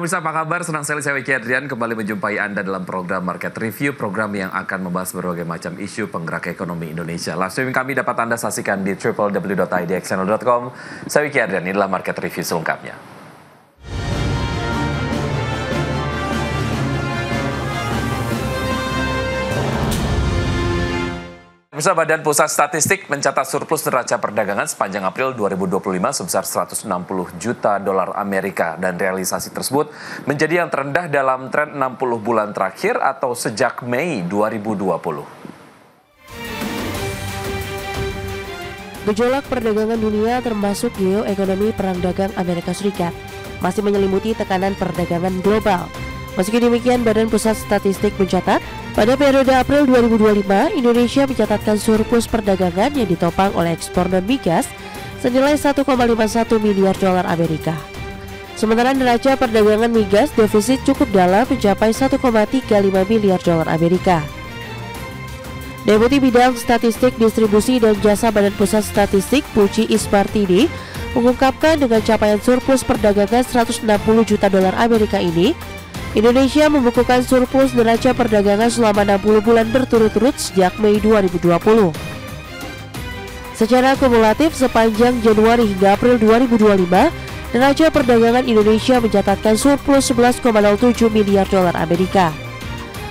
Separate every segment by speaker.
Speaker 1: pemirsa, apa kabar? Senang sekali saya Wiki Adrian kembali menjumpai Anda dalam program Market Review, program yang akan membahas berbagai macam isu penggerak ekonomi Indonesia. Live streaming kami dapat Anda saksikan di www.idxchannel.com. Saya Wiki Adrian, inilah Market Review selengkapnya. Pemirsa, Badan Pusat Statistik mencatat surplus neraca perdagangan sepanjang April 2025 sebesar 160 juta dolar Amerika dan realisasi tersebut menjadi yang terendah dalam tren 60 bulan terakhir atau sejak Mei 2020.
Speaker 2: Gejolak perdagangan dunia termasuk geoekonomi perang dagang Amerika Serikat masih menyelimuti tekanan perdagangan global. Meski demikian, Badan Pusat Statistik mencatat pada periode April 2025, Indonesia mencatatkan surplus perdagangan yang ditopang oleh ekspor non-migas senilai 1,51 miliar dolar Amerika. Sementara neraca perdagangan migas defisit cukup dalam mencapai 1,35 miliar dolar Amerika. Deputi Bidang Statistik Distribusi dan Jasa Badan Pusat Statistik Puji Ismartini mengungkapkan dengan capaian surplus perdagangan 160 juta dolar Amerika ini, Indonesia membukukan surplus neraca perdagangan selama 60 bulan berturut-turut sejak Mei 2020. Secara kumulatif sepanjang Januari hingga April 2025, neraca perdagangan Indonesia mencatatkan surplus 11,07 miliar dolar Amerika.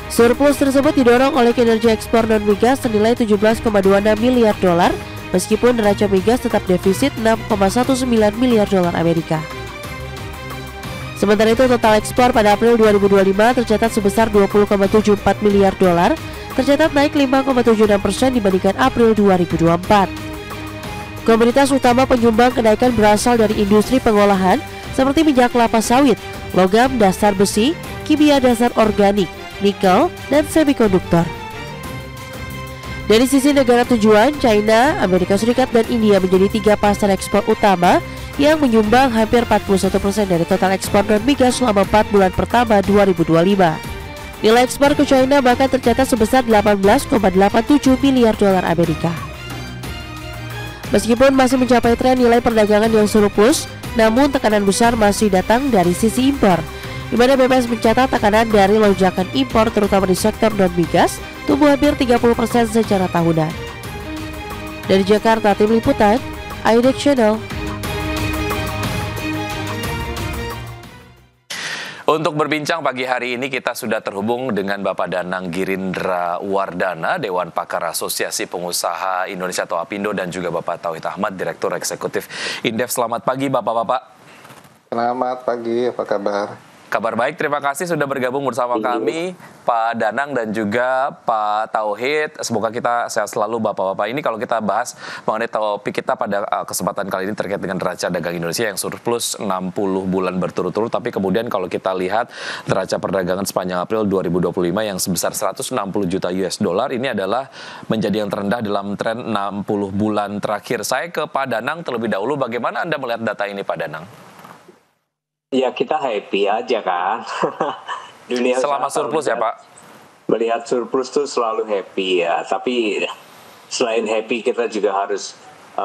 Speaker 2: Surplus tersebut didorong oleh kinerja ekspor non-migas senilai 17,26 miliar dolar, meskipun neraca migas tetap defisit 6,19 miliar dolar Amerika. Sementara itu, total ekspor pada April 2025 tercatat sebesar 20,74 miliar dolar, tercatat naik 5,76% dibandingkan April 2024. Komoditas utama penyumbang kenaikan berasal dari industri pengolahan seperti minyak kelapa sawit, logam dasar besi, kimia dasar organik, nikel, dan semikonduktor. Dari sisi negara tujuan, China, Amerika Serikat, dan India menjadi 3 pasar ekspor utama yang menyumbang hampir 41% dari total ekspor non-migas selama 4 bulan pertama 2025. Nilai ekspor ke China bahkan tercatat sebesar 18,87 miliar dolar Amerika. Meskipun masih mencapai tren nilai perdagangan yang surplus, namun tekanan besar masih datang dari sisi impor, di mana BPS mencatat tekanan dari lonjakan impor terutama di sektor non-migas tumbuh hampir 30% secara tahunan. Dari Jakarta, Tim Liputan, IDX Channel.
Speaker 1: Untuk berbincang pagi hari ini kita sudah terhubung dengan Bapak Danang Girindra Wardana, Dewan Pakar Asosiasi Pengusaha Indonesia atau APindo, dan juga Bapak Tauhid Ahmad, Direktur Eksekutif Indef. Selamat pagi Bapak-Bapak.
Speaker 3: Selamat pagi, apa kabar?
Speaker 1: Kabar baik, terima kasih sudah bergabung bersama kami, Pak Danang dan juga Pak Tauhid. Semoga kita sehat selalu Bapak-Bapak. Ini kalau kita bahas mengenai topik kita pada kesempatan kali ini terkait dengan neraca dagang Indonesia yang surplus 60 bulan berturut-turut. Tapi kemudian kalau kita lihat neraca perdagangan sepanjang April 2025 yang sebesar 160 juta US dollar, ini adalah menjadi yang terendah dalam tren 60 bulan terakhir. Saya ke Pak Danang terlebih dahulu. Bagaimana Anda melihat data ini, Pak Danang?
Speaker 4: Ya, kita happy aja kan. Dunia
Speaker 1: selama surplus ya Pak?
Speaker 4: Melihat surplus tuh selalu happy ya. Tapi selain happy kita juga harus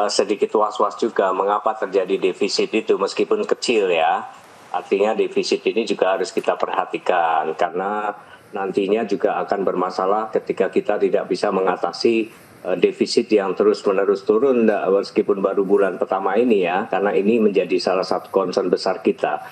Speaker 4: sedikit was-was juga mengapa terjadi defisit itu meskipun kecil ya. Artinya defisit ini juga harus kita perhatikan karena nantinya juga akan bermasalah ketika kita tidak bisa mengatasi defisit yang terus-menerus turun meskipun baru bulan pertama ini ya, karena ini menjadi salah satu concern besar kita.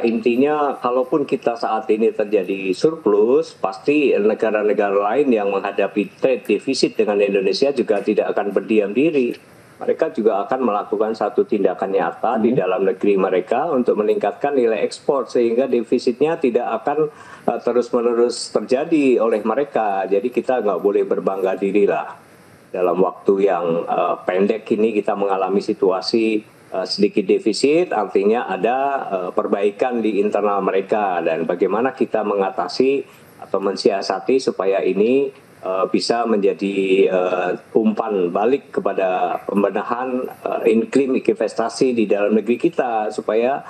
Speaker 4: Intinya kalaupun kita saat ini terjadi surplus, pasti negara-negara lain yang menghadapi trade defisit dengan Indonesia juga tidak akan berdiam diri. Mereka juga akan melakukan satu tindakan nyata di dalam negeri mereka untuk meningkatkan nilai ekspor sehingga defisitnya tidak akan terus-menerus terjadi oleh mereka. Jadi kita nggak boleh berbangga diri lah. Dalam waktu yang pendek ini kita mengalami situasi sedikit defisit, artinya ada perbaikan di internal mereka dan bagaimana kita mengatasi atau mensiasati supaya ini bisa menjadi umpan balik kepada pembenahan iklim investasi di dalam negeri kita supaya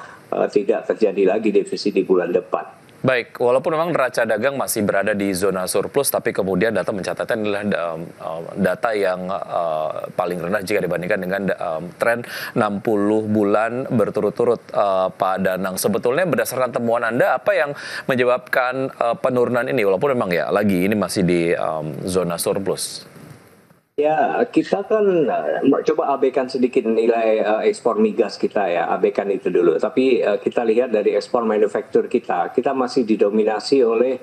Speaker 4: tidak terjadi lagi defisit di bulan depan.
Speaker 1: Baik, walaupun memang neraca dagang masih berada di zona surplus, tapi kemudian data mencatatkan adalah data yang paling rendah jika dibandingkan dengan tren 60 bulan berturut-turut, Pak Danang. Sebetulnya berdasarkan temuan Anda, apa yang menyebabkan penurunan ini? Walaupun memang ya lagi ini masih di zona surplus.
Speaker 4: Ya, kita kan coba abaikan sedikit nilai ekspor migas kita ya, abaikan itu dulu. Tapi kita lihat dari ekspor manufaktur kita masih didominasi oleh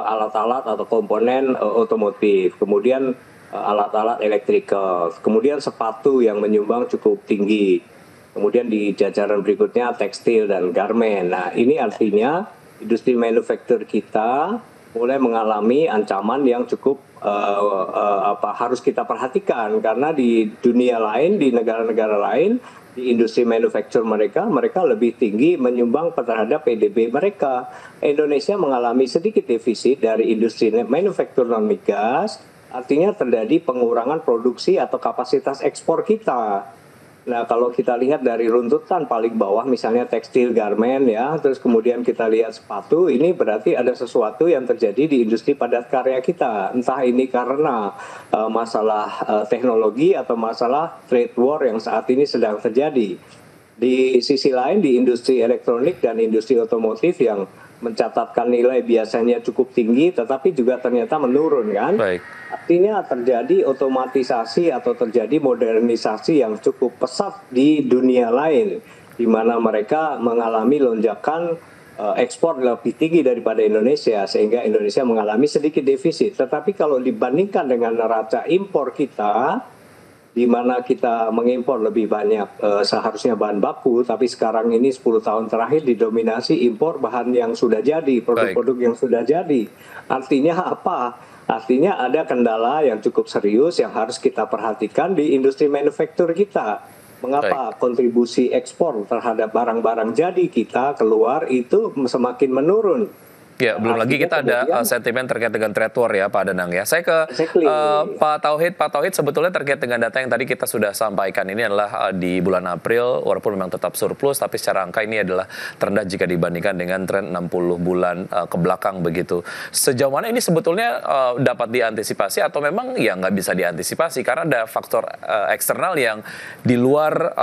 Speaker 4: alat-alat atau komponen otomotif, kemudian alat-alat elektrikal, kemudian sepatu yang menyumbang cukup tinggi, kemudian di jajaran berikutnya tekstil dan garmen. Nah, ini artinya industri manufaktur kita mulai mengalami ancaman yang cukup harus kita perhatikan, karena di dunia lain, di negara-negara lain, di industri manufaktur mereka lebih tinggi menyumbang terhadap PDB mereka. Indonesia mengalami sedikit defisit dari industri manufaktur non migas, artinya terjadi pengurangan produksi atau kapasitas ekspor kita. Nah, kalau kita lihat dari runtutan paling bawah, misalnya tekstil, garmen ya, terus kemudian kita lihat sepatu, ini berarti ada sesuatu yang terjadi di industri padat karya kita. Entah ini karena masalah teknologi atau masalah trade war yang saat ini sedang terjadi. Di sisi lain, di industri elektronik dan industri otomotif yang mencatatkan nilai biasanya cukup tinggi, tetapi juga ternyata menurun kan.
Speaker 1: Baik.
Speaker 4: Artinya terjadi otomatisasi atau terjadi modernisasi yang cukup pesat di dunia lain, di mana mereka mengalami lonjakan ekspor lebih tinggi daripada Indonesia, sehingga Indonesia mengalami sedikit defisit. Tetapi kalau dibandingkan dengan neraca impor kita, di mana kita mengimpor lebih banyak seharusnya bahan baku, tapi sekarang ini 10 tahun terakhir didominasi impor bahan yang sudah jadi, produk-produk yang sudah jadi. Artinya apa? Artinya ada kendala yang cukup serius yang harus kita perhatikan di industri manufaktur kita. Mengapa kontribusi ekspor terhadap barang-barang jadi kita keluar itu semakin menurun?
Speaker 1: Ya, belum lagi kita ada sentimen terkait dengan trade war ya, Pak Danang ya. Saya ke Pak Tauhid. Pak Tauhid, sebetulnya terkait dengan data yang tadi kita sudah sampaikan ini adalah di bulan April, walaupun memang tetap surplus, tapi secara angka ini adalah terendah jika dibandingkan dengan tren 60 bulan ke belakang begitu. Sejauh mana ini sebetulnya dapat diantisipasi atau memang ya nggak bisa diantisipasi karena ada faktor eksternal yang di luar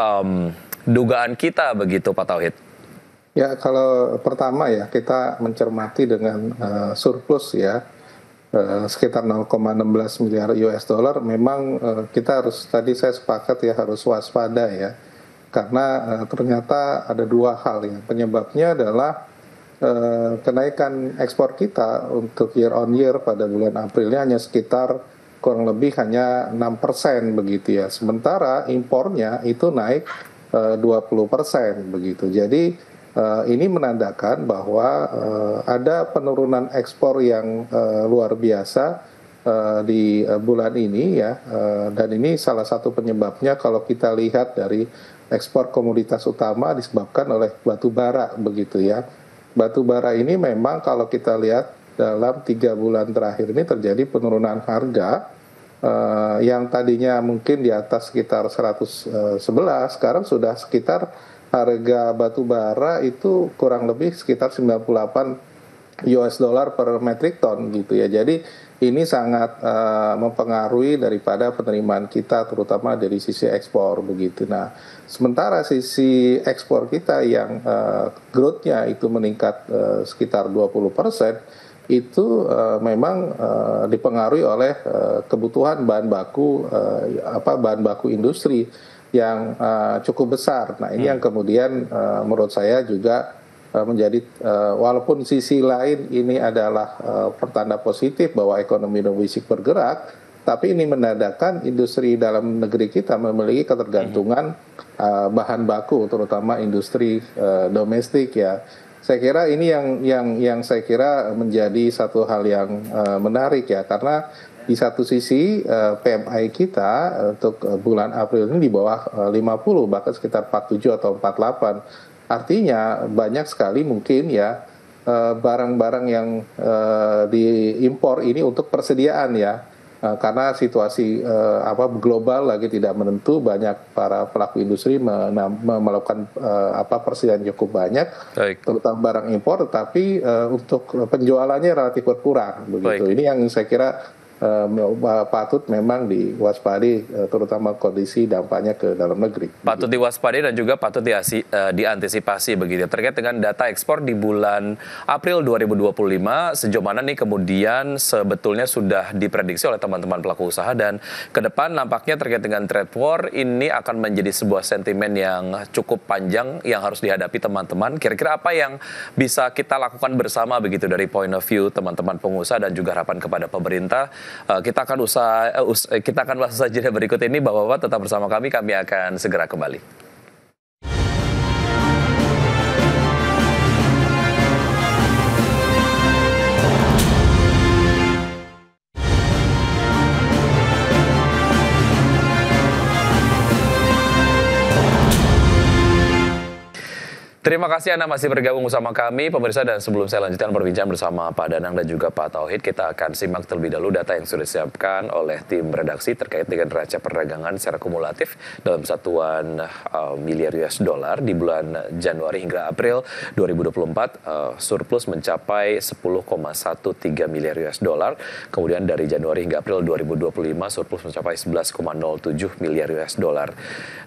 Speaker 1: dugaan kita begitu, Pak Tauhid?
Speaker 3: Ya, kalau pertama ya kita mencermati dengan surplus ya sekitar 0,16 miliar US dollar, memang kita harus, tadi saya sepakat ya, harus waspada ya, karena ternyata ada dua hal ya. Penyebabnya adalah kenaikan ekspor kita untuk year on year pada bulan April ini hanya sekitar kurang lebih hanya 6% begitu ya. Sementara impornya itu naik 20% begitu. Jadi ini menandakan bahwa ada penurunan ekspor yang luar biasa di bulan ini ya, dan ini salah satu penyebabnya kalau kita lihat dari ekspor komoditas utama disebabkan oleh batu bara begitu ya. Batu bara ini memang kalau kita lihat dalam 3 bulan terakhir ini terjadi penurunan harga yang tadinya mungkin di atas sekitar 111, sekarang sudah sekitar harga batu bara itu kurang lebih sekitar 98 US dollar per metric ton gitu ya. Jadi ini sangat mempengaruhi daripada penerimaan kita terutama dari sisi ekspor begitu. Nah, sementara sisi ekspor kita yang growth-nya itu meningkat sekitar 20%, itu memang dipengaruhi oleh kebutuhan bahan baku industri yang cukup besar. Nah, ini yang kemudian menurut saya juga menjadi walaupun sisi lain ini adalah pertanda positif bahwa ekonomi domestik bergerak, tapi ini menandakan industri dalam negeri kita memiliki ketergantungan bahan baku, terutama industri domestik ya. Saya kira ini yang saya kira menjadi satu hal yang menarik ya, karena di satu sisi PMI kita untuk bulan April ini di bawah 50, bahkan sekitar 47 atau 48. Artinya banyak sekali mungkin ya barang-barang yang diimpor ini untuk persediaan ya. karena situasi global lagi tidak menentu, banyak para pelaku industri melakukan persediaan cukup banyak, terutama barang impor, tetapi untuk penjualannya relatif berkurang begitu. Ini yang saya kira patut memang diwaspadi, terutama kondisi dampaknya ke dalam negeri.
Speaker 1: Patut diwaspadi dan juga patut diantisipasi begitu. Terkait dengan data ekspor di bulan April 2025, sejauh mana nih kemudian sebetulnya sudah diprediksi oleh teman-teman pelaku usaha, dan ke depan nampaknya terkait dengan trade war ini akan menjadi sebuah sentimen yang cukup panjang yang harus dihadapi teman-teman. Kira-kira apa yang bisa kita lakukan bersama begitu dari point of view teman-teman pengusaha dan juga harapan kepada pemerintah? Kita akan bahas saja berikut ini. Bapak-bapak tetap bersama kami akan segera kembali. Terima kasih Anda masih bergabung bersama kami, pemirsa, dan sebelum saya lanjutkan perbincangan bersama Pak Danang dan juga Pak Tauhid, kita akan simak terlebih dahulu data yang sudah disiapkan oleh tim redaksi terkait dengan neraca perdagangan secara kumulatif dalam satuan miliar US dollar di bulan Januari hingga April 2024, surplus mencapai 10,13 miliar US dollar. Kemudian dari Januari hingga April 2025 surplus mencapai 11,07 miliar US dollar.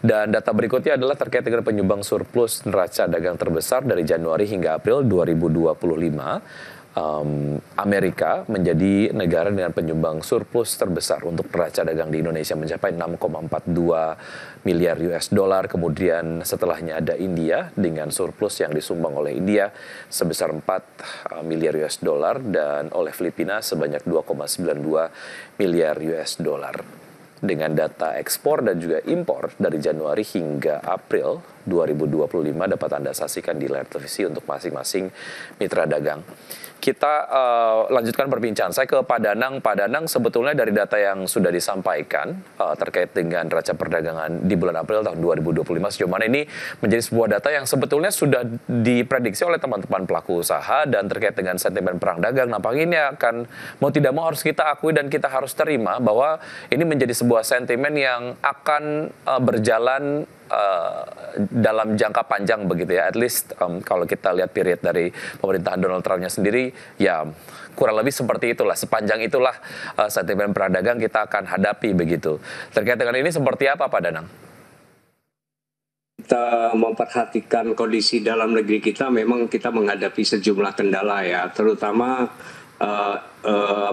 Speaker 1: Dan data berikutnya adalah terkait dengan penyumbang surplus neraca dagang terbesar dari Januari hingga April 2025. Amerika menjadi negara dengan penyumbang surplus terbesar untuk neraca dagang di Indonesia, mencapai 6,42 miliar US dollar. Kemudian setelahnya ada India dengan surplus yang disumbang oleh India sebesar 4 miliar US dollar, dan oleh Filipina sebanyak 2,92 miliar US dollar. Dengan data ekspor dan juga impor dari Januari hingga April 2025 dapat Anda saksikan di layar televisi untuk masing-masing mitra dagang. Kita lanjutkan perbincangan. Saya ke Pak Danang. Pak Danang, sebetulnya dari data yang sudah disampaikan terkait dengan neraca perdagangan di bulan April tahun 2025, sejauh mana ini menjadi sebuah data yang sebetulnya sudah diprediksi oleh teman-teman pelaku usaha, dan terkait dengan sentimen perang dagang, nampaknya ini akan mau tidak mau harus kita akui dan kita harus terima bahwa ini menjadi sebuah sentimen yang akan berjalan dalam jangka panjang begitu ya. At least kalau kita lihat period dari pemerintahan Donald Trump-nya sendiri, ya kurang lebih seperti itulah, sepanjang itulah sentimen perang dagang kita akan hadapi begitu. Terkait dengan ini seperti apa Pak Danang?
Speaker 4: Kita memperhatikan kondisi dalam negeri kita, memang kita menghadapi sejumlah kendala ya, terutama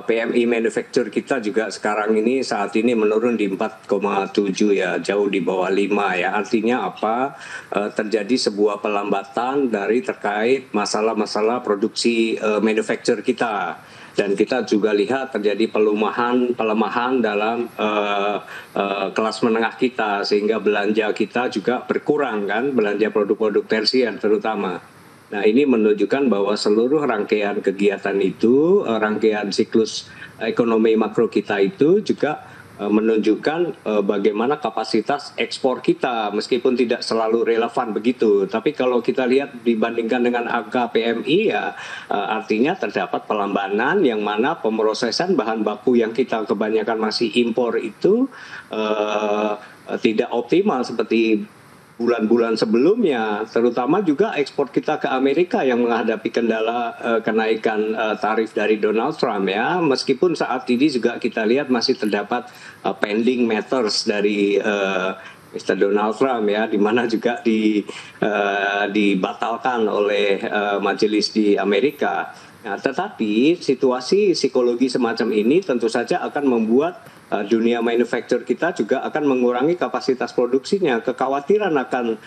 Speaker 4: PMI manufacture kita juga sekarang ini saat ini menurun di 4,7 ya, jauh di bawah 5 ya. Artinya apa? Terjadi sebuah pelambatan dari terkait masalah-masalah produksi manufacture kita. Dan kita juga lihat terjadi pelemahan dalam kelas menengah kita, sehingga belanja kita juga berkurang kan, belanja produk-produk tersier terutama. Nah, ini menunjukkan bahwa seluruh rangkaian kegiatan itu, rangkaian siklus ekonomi makro kita itu juga menunjukkan bagaimana kapasitas ekspor kita, meskipun tidak selalu relevan begitu. Tapi kalau kita lihat dibandingkan dengan angka PMI ya, artinya terdapat pelambanan yang mana pemrosesan bahan baku yang kita kebanyakan masih impor itu tidak optimal seperti bulan-bulan sebelumnya, terutama juga ekspor kita ke Amerika yang menghadapi kendala kenaikan tarif dari Donald Trump ya. Meskipun saat ini juga kita lihat masih terdapat pending matters dari Mr. Donald Trump ya, di mana juga dibatalkan oleh majelis di Amerika. Nah, tetapi situasi psikologi semacam ini tentu saja akan membuat dunia manufacture kita juga akan mengurangi kapasitas produksinya. Kekhawatiran akan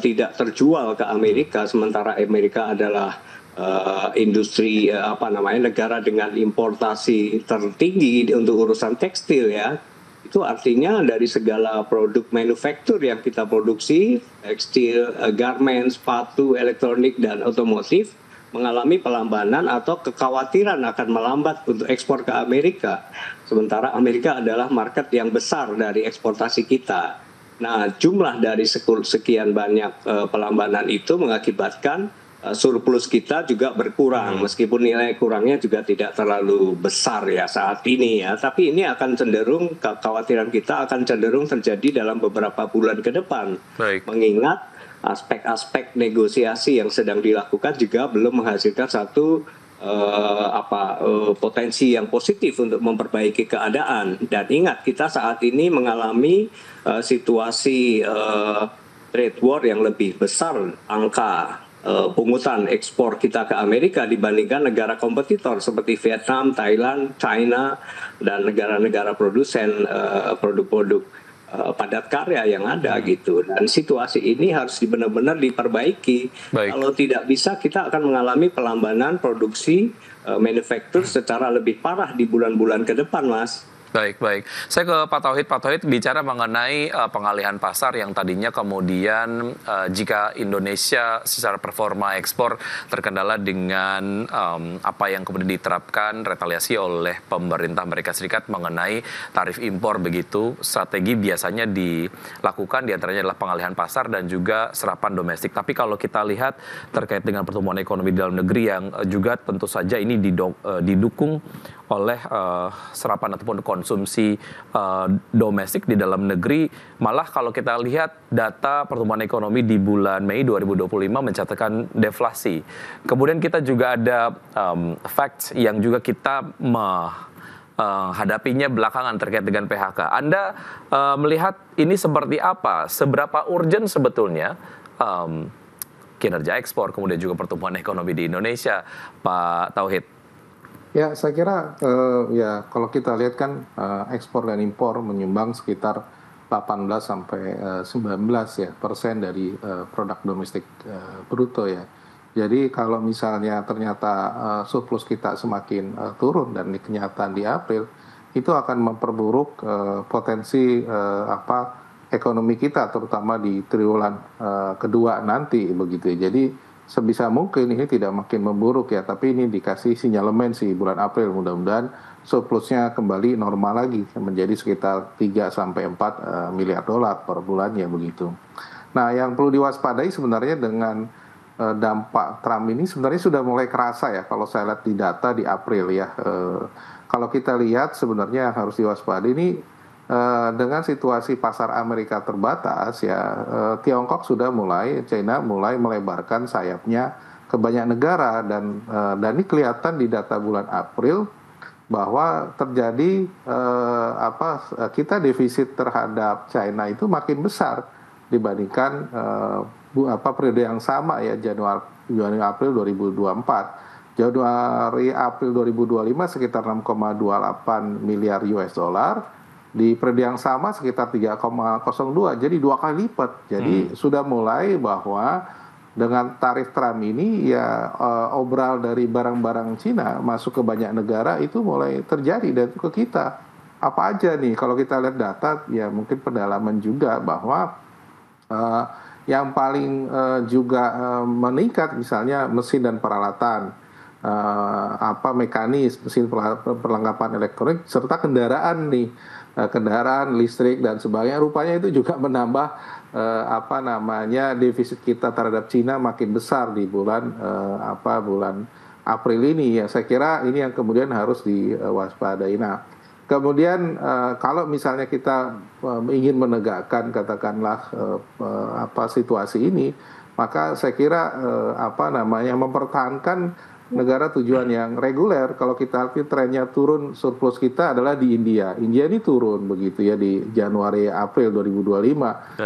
Speaker 4: tidak terjual ke Amerika, sementara Amerika adalah industri negara dengan importasi tertinggi untuk urusan tekstil ya. Itu artinya dari segala produk manufaktur yang kita produksi, tekstil, garment, sepatu, elektronik, dan otomotif, mengalami pelambanan atau kekhawatiran akan melambat untuk ekspor ke Amerika. Sementara Amerika adalah market yang besar dari eksportasi kita. Nah, jumlah dari sekian banyak pelambanan itu mengakibatkan surplus kita juga berkurang, meskipun nilai kurangnya juga tidak terlalu besar ya saat ini ya, tapi ini akan cenderung, kekhawatiran kita akan cenderung terjadi dalam beberapa bulan ke depan.
Speaker 1: Baik.
Speaker 4: Mengingat aspek-aspek negosiasi yang sedang dilakukan juga belum menghasilkan satu potensi yang positif untuk memperbaiki keadaan. Dan ingat, kita saat ini mengalami situasi trade war yang lebih besar, angka pungutan ekspor kita ke Amerika dibandingkan negara kompetitor seperti Vietnam, Thailand, China, dan negara-negara produsen produk-produk padat karya yang ada gitu. Dan situasi ini harus benar-benar diperbaiki.
Speaker 1: Baik.
Speaker 4: Kalau tidak bisa, kita akan mengalami pelambanan produksi manufaktur secara lebih parah di bulan-bulan ke depan, Mas.
Speaker 1: Baik. Saya ke Pak Tauhid. Pak Tauhid bicara mengenai pengalihan pasar yang tadinya kemudian jika Indonesia secara performa ekspor terkendala dengan apa yang kemudian diterapkan retaliasi oleh pemerintah Amerika Serikat mengenai tarif impor begitu. Strategi biasanya dilakukan diantaranya adalah pengalihan pasar dan juga serapan domestik. Tapi kalau kita lihat terkait dengan pertumbuhan ekonomi di dalam negeri yang juga tentu saja ini didukung oleh serapan ataupun konsumsi domestik di dalam negeri. Malah kalau kita lihat data pertumbuhan ekonomi di bulan Mei 2025 mencatatkan deflasi. Kemudian kita juga ada facts yang juga kita hadapinya belakangan terkait dengan PHK. Anda melihat ini seperti apa? Seberapa urgent sebetulnya kinerja ekspor kemudian juga pertumbuhan ekonomi di Indonesia, Pak Tauhid?
Speaker 3: Ya, saya kira ya kalau kita lihat kan ekspor dan impor menyumbang sekitar 18 sampai 19 ya persen dari produk domestik bruto ya. Jadi kalau misalnya ternyata surplus kita semakin turun dan kenyataan di April, itu akan memperburuk potensi ekonomi kita terutama di triwulan kedua nanti begitu ya. Jadi sebisa mungkin ini tidak makin memburuk ya, tapi ini dikasih sinyalemen sih bulan April, mudah-mudahan surplusnya kembali normal lagi menjadi sekitar 3 sampai 4 miliar dolar per bulannya begitu. Nah, yang perlu diwaspadai sebenarnya dengan dampak Trump ini sebenarnya sudah mulai kerasa ya kalau saya lihat di data di April ya. Kalau kita lihat sebenarnya harus diwaspadai ini dengan situasi pasar Amerika terbatas ya, Tiongkok sudah China mulai melebarkan sayapnya ke banyak negara dan ini kelihatan di data bulan April bahwa terjadi kita defisit terhadap China itu makin besar dibandingkan periode yang sama ya, Januari April 2024. Januari April 2025 sekitar 6,28 miliar US dollar. Di periode yang sama sekitar 3,02, jadi 2 kali lipat. Jadi sudah mulai bahwa dengan tarif Trump ini ya obral dari barang-barang Cina masuk ke banyak negara itu mulai terjadi dan itu ke kita. Apa aja nih kalau kita lihat data ya mungkin pendalaman juga bahwa yang paling juga meningkat misalnya mesin dan peralatan, mekanis, mesin perlengkapan elektronik serta kendaraan nih. Kendaraan listrik dan sebagainya rupanya itu juga menambah defisit kita terhadap Cina makin besar di bulan April ini ya. Saya kira ini yang kemudian harus diwaspadai. Nah, kemudian kalau misalnya kita ingin menegakkan katakanlah situasi ini, maka saya kira mempertahankan negara tujuan yang reguler. Kalau kita lihat trennya turun surplus kita adalah di India. India ini turun begitu ya di Januari April 2025.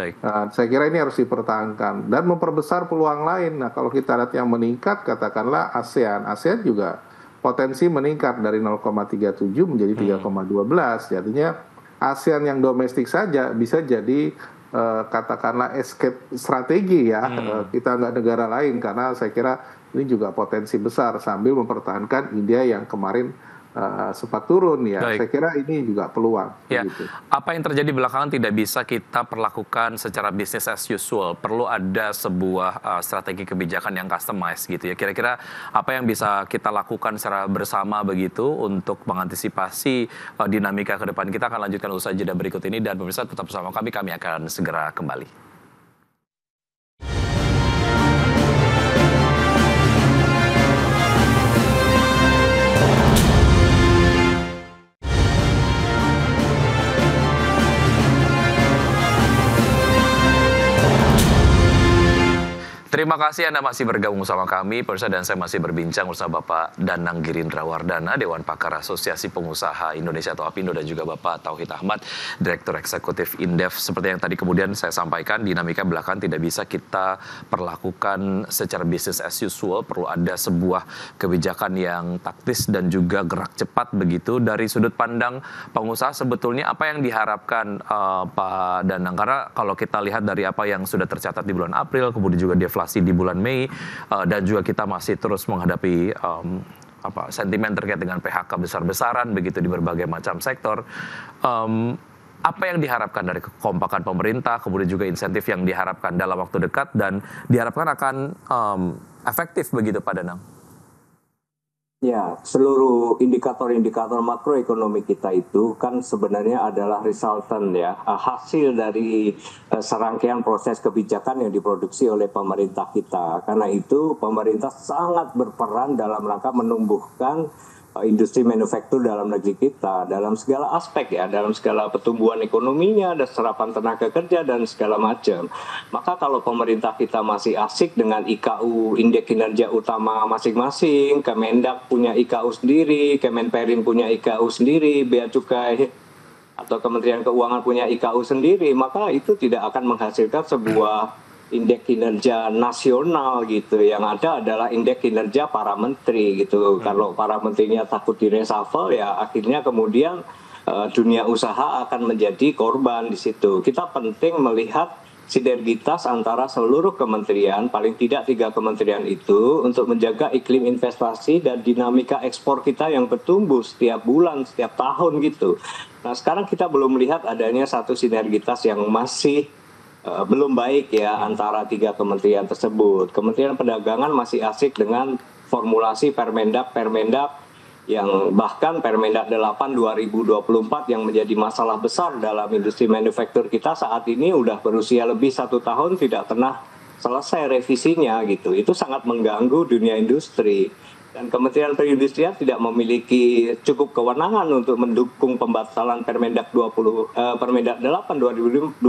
Speaker 3: Saya kira ini harus dipertahankan dan memperbesar peluang lain. Nah, kalau kita lihat yang meningkat katakanlah ASEAN juga potensi meningkat dari 0,37 menjadi 3,12. Jadinya ASEAN yang domestik saja bisa jadi katakanlah escape strategi ya. Kita nggak negara lain karena saya kira ini juga potensi besar sambil mempertahankan India yang kemarin sempat turun ya. Baik. Saya kira ini juga peluang.
Speaker 1: Ya. Begitu. Apa yang terjadi belakangan tidak bisa kita perlakukan secara business as usual. Perlu ada sebuah strategi kebijakan yang customized gitu ya. Kira-kira apa yang bisa kita lakukan secara bersama begitu untuk mengantisipasi dinamika ke depan. Kita akan lanjutkan usaha jeda berikut ini dan pemirsa tetap bersama kami akan segera kembali. Terima kasih Anda masih bergabung bersama kami, pemirsa, dan saya masih berbincang bersama Bapak Danang Girindra Wardana, Dewan Pakar Asosiasi Pengusaha Indonesia atau APindo, dan juga Bapak Tauhid Ahmad, Direktur Eksekutif Indef. Seperti yang tadi kemudian saya sampaikan, dinamika belakangan tidak bisa kita perlakukan secara business as usual, perlu ada sebuah kebijakan yang taktis dan juga gerak cepat begitu. Dari sudut pandang pengusaha, sebetulnya apa yang diharapkan Pak Danang? Karena kalau kita lihat dari apa yang sudah tercatat di bulan April, kemudian juga deflasi di bulan Mei, dan juga kita masih terus menghadapi sentimen terkait dengan PHK besar-besaran begitu di berbagai macam sektor. Apa yang diharapkan dari kekompakan pemerintah, kemudian juga insentif yang diharapkan dalam waktu dekat dan diharapkan akan efektif begitu Pak Danang?
Speaker 4: Ya, seluruh indikator-indikator makroekonomi kita itu kan sebenarnya adalah resultant ya, hasil dari serangkaian proses kebijakan yang diproduksi oleh pemerintah kita. Karena itu pemerintah sangat berperan dalam rangka menumbuhkan industri manufaktur dalam negeri kita dalam segala aspek ya, dalam segala pertumbuhan ekonominya, ada serapan tenaga kerja dan segala macam. Maka kalau pemerintah kita masih asik dengan IKU, indeks kinerja utama masing-masing, Kemendak punya IKU sendiri, Kemenperin punya IKU sendiri, Bea Cukai atau Kementerian Keuangan punya IKU sendiri, maka itu tidak akan menghasilkan sebuah indeks kinerja nasional gitu. Yang ada adalah indeks kinerja para menteri gitu. Kalau para menterinya takut direshuffle, ya akhirnya kemudian dunia usaha akan menjadi korban di situ. Kita penting melihat sinergitas antara seluruh kementerian, paling tidak 3 kementerian itu, untuk menjaga iklim investasi dan dinamika ekspor kita yang bertumbuh setiap bulan, setiap tahun gitu. Nah, sekarang kita belum melihat adanya satu sinergitas yang masih belum baik ya antara 3 kementerian tersebut. Kementerian Perdagangan masih asik dengan formulasi Permendak yang bahkan Permendak 8 2024 yang menjadi masalah besar dalam industri manufaktur kita saat ini udah berusia lebih 1 tahun tidak pernah selesai revisinya gitu. Itu sangat mengganggu dunia industri. Dan Kementerian Perindustrian tidak memiliki cukup kewenangan untuk mendukung pembatalan Permendak 8 2024.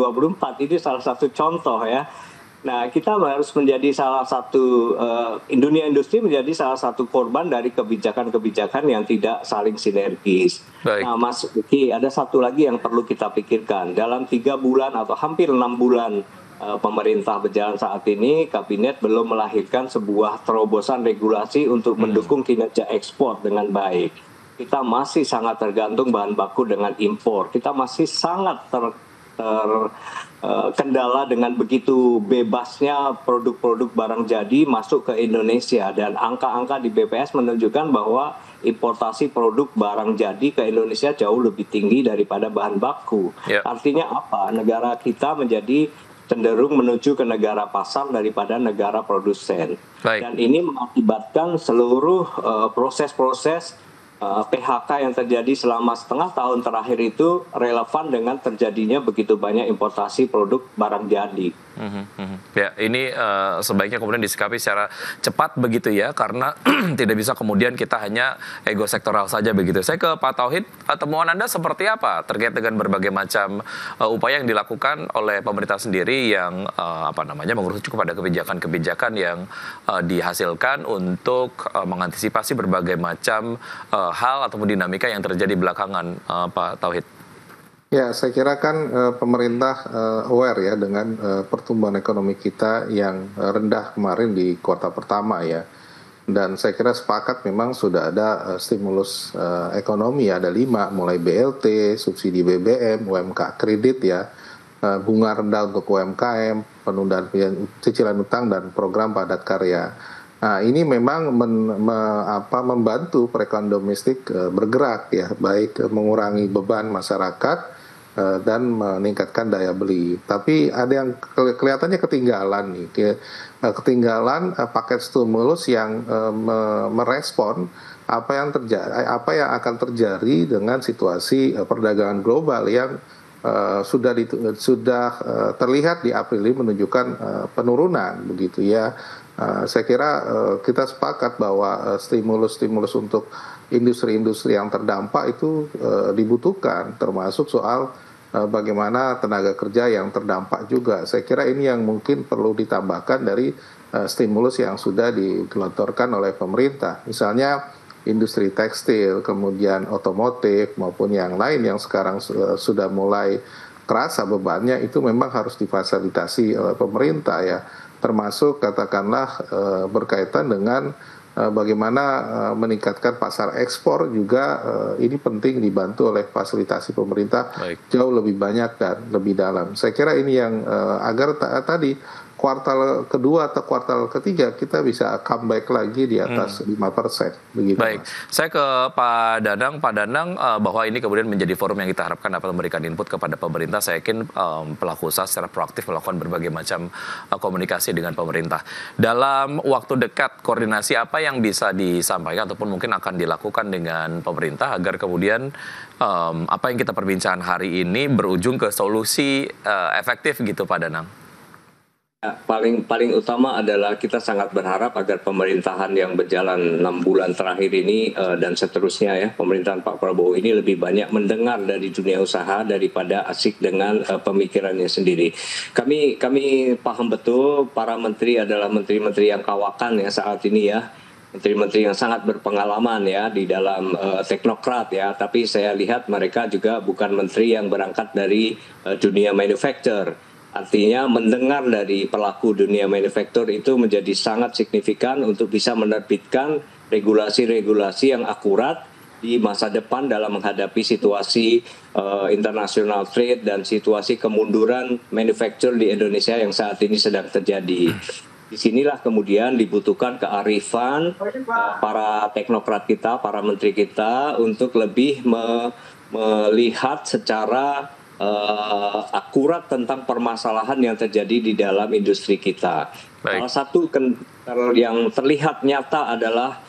Speaker 4: Ini salah satu contoh ya. Nah, kita harus menjadi salah satu, dunia industri menjadi salah satu korban dari kebijakan-kebijakan yang tidak saling sinergis. Baik. Nah, Mas Uki, ada satu lagi yang perlu kita pikirkan. Dalam 3 bulan atau hampir 6 bulan pemerintah berjalan saat ini, kabinet belum melahirkan sebuah terobosan regulasi untuk mendukung kinerja ekspor dengan baik. Kita masih sangat tergantung bahan baku dengan impor. Kita masih sangat terkendala dengan begitu bebasnya produk-produk barang jadi masuk ke Indonesia. Dan angka-angka di BPS menunjukkan bahwa importasi produk barang jadi ke Indonesia jauh lebih tinggi daripada bahan baku. Artinya apa? Negara kita menjadi cenderung menuju ke negara pasar daripada negara produsen. Baik. Dan ini mengakibatkan seluruh proses-proses PHK yang terjadi selama setengah tahun terakhir itu relevan dengan terjadinya begitu banyak importasi produk barang jadi. Ya, ini sebaiknya kemudian disikapi secara cepat begitu ya, karena tidak bisa kemudian kita hanya ego sektoral saja begitu. Saya ke Pak Tauhid, temuan Anda seperti apa terkait dengan berbagai macam upaya yang dilakukan oleh pemerintah sendiri yang mengerucut kepada kebijakan-kebijakan yang dihasilkan untuk mengantisipasi berbagai macam hal ataupun dinamika yang terjadi belakangan, Pak Tauhid?
Speaker 3: Ya, saya kira kan pemerintah aware ya dengan pertumbuhan ekonomi kita yang rendah kemarin di kuartal pertama ya. Dan saya kira sepakat memang sudah ada stimulus ekonomi, ada 5, mulai BLT, subsidi BBM, UMK kredit ya, bunga rendah untuk UMKM, penundaan cicilan utang dan program padat karya. Nah, ini memang membantu perekonomian domestik bergerak ya, baik mengurangi beban masyarakat dan meningkatkan daya beli. Tapi ada yang kelihatannya ketinggalan nih, ketinggalan paket stimulus yang merespon apa yang akan terjadi dengan situasi perdagangan global yang sudah terlihat di April ini menunjukkan penurunan begitu ya. Saya kira kita sepakat bahwa stimulus untuk industri-industri yang terdampak itu dibutuhkan, termasuk soal bagaimana tenaga kerja yang terdampak juga. Saya kira ini yang mungkin perlu ditambahkan dari stimulus yang sudah digelontorkan oleh pemerintah. Misalnya industri tekstil, kemudian otomotif maupun yang lain yang sekarang sudah mulai kerasa bebannya, itu memang harus difasilitasi oleh pemerintah ya, termasuk katakanlah berkaitan dengan bagaimana meningkatkan pasar ekspor juga ini penting dibantu oleh fasilitasi pemerintah. Jauh lebih banyak dan lebih dalam. Saya kira ini yang agar tadi kuartal kedua atau kuartal ketiga kita bisa comeback lagi di atas 5%. Begitu.
Speaker 1: Baik, saya ke Pak Danang. Pak Danang, bahwa ini kemudian menjadi forum yang kita harapkan dapat memberikan input kepada pemerintah. Saya yakin pelaku usaha secara proaktif melakukan berbagai macam komunikasi dengan pemerintah. Dalam waktu dekat, koordinasi apa yang bisa disampaikan ataupun mungkin akan dilakukan dengan pemerintah agar kemudian apa yang kita perbincangkan hari ini berujung ke solusi efektif gitu, Pak Danang?
Speaker 4: Paling utama adalah kita sangat berharap agar pemerintahan yang berjalan 6 bulan terakhir ini dan seterusnya ya, pemerintahan Pak Prabowo ini lebih banyak mendengar dari dunia usaha daripada asik dengan pemikirannya sendiri. Kami paham betul para menteri adalah menteri-menteri yang kawakan ya saat ini ya. Menteri-menteri yang sangat berpengalaman ya di dalam teknokrat ya, tapi saya lihat mereka juga bukan menteri yang berangkat dari dunia manufacture. Artinya mendengar dari pelaku dunia manufaktur itu menjadi sangat signifikan untuk bisa menerbitkan regulasi-regulasi yang akurat di masa depan dalam menghadapi situasi international trade dan situasi kemunduran manufaktur di Indonesia yang saat ini sedang terjadi. Disinilah kemudian dibutuhkan kearifan para teknokrat kita, para menteri kita untuk lebih melihat secara akurat tentang permasalahan yang terjadi di dalam industri kita. Salah satu yang terlihat nyata adalah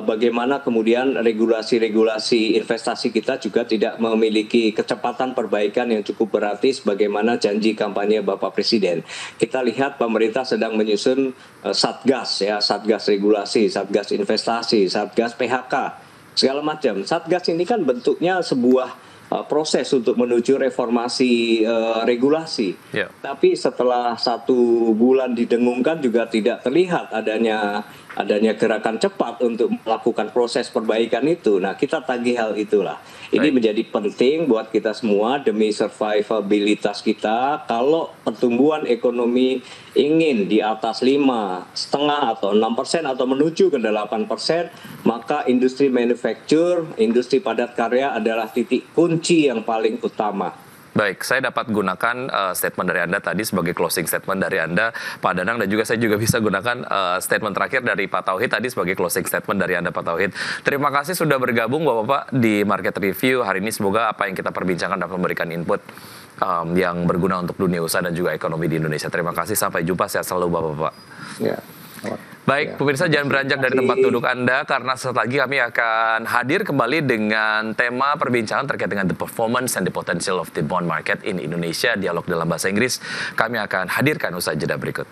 Speaker 4: bagaimana kemudian regulasi-regulasi investasi kita juga tidak memiliki kecepatan perbaikan yang cukup berarti sebagaimana janji kampanye Bapak Presiden. Kita lihat pemerintah sedang menyusun Satgas ya, Satgas regulasi, Satgas investasi, Satgas PHK, segala macam. Satgas ini kan bentuknya sebuah proses untuk menuju reformasi regulasi. Tapi setelah 1 bulan didengungkan juga tidak terlihat adanya gerakan cepat untuk melakukan proses perbaikan itu. Nah, kita tagih hal itulah. Ini menjadi penting buat kita semua demi survivabilitas kita. Kalau pertumbuhan ekonomi ingin di atas 5,5 atau 6% atau menuju ke 8%, maka industri manufaktur, industri padat karya adalah titik kunci yang paling utama.
Speaker 1: Baik, saya dapat gunakan statement dari Anda tadi sebagai closing statement dari Anda, Pak Danang, dan juga saya juga bisa gunakan statement terakhir dari Pak Tauhid tadi sebagai closing statement dari Anda, Pak Tauhid. Terima kasih sudah bergabung Bapak-Bapak di Market Review hari ini. Semoga apa yang kita perbincangkan dapat memberikan input yang berguna untuk dunia usaha dan juga ekonomi di Indonesia. Terima kasih, sampai jumpa, sehat selalu Bapak-Bapak.
Speaker 3: Ya.
Speaker 1: Baik, pemirsa jangan beranjak dari tempat duduk Anda karena sesaat lagi kami akan hadir kembali dengan tema perbincangan terkait dengan the performance and the potential of the bond market in Indonesia, dialog dalam bahasa Inggris. Kami akan hadirkan usai jeda berikut.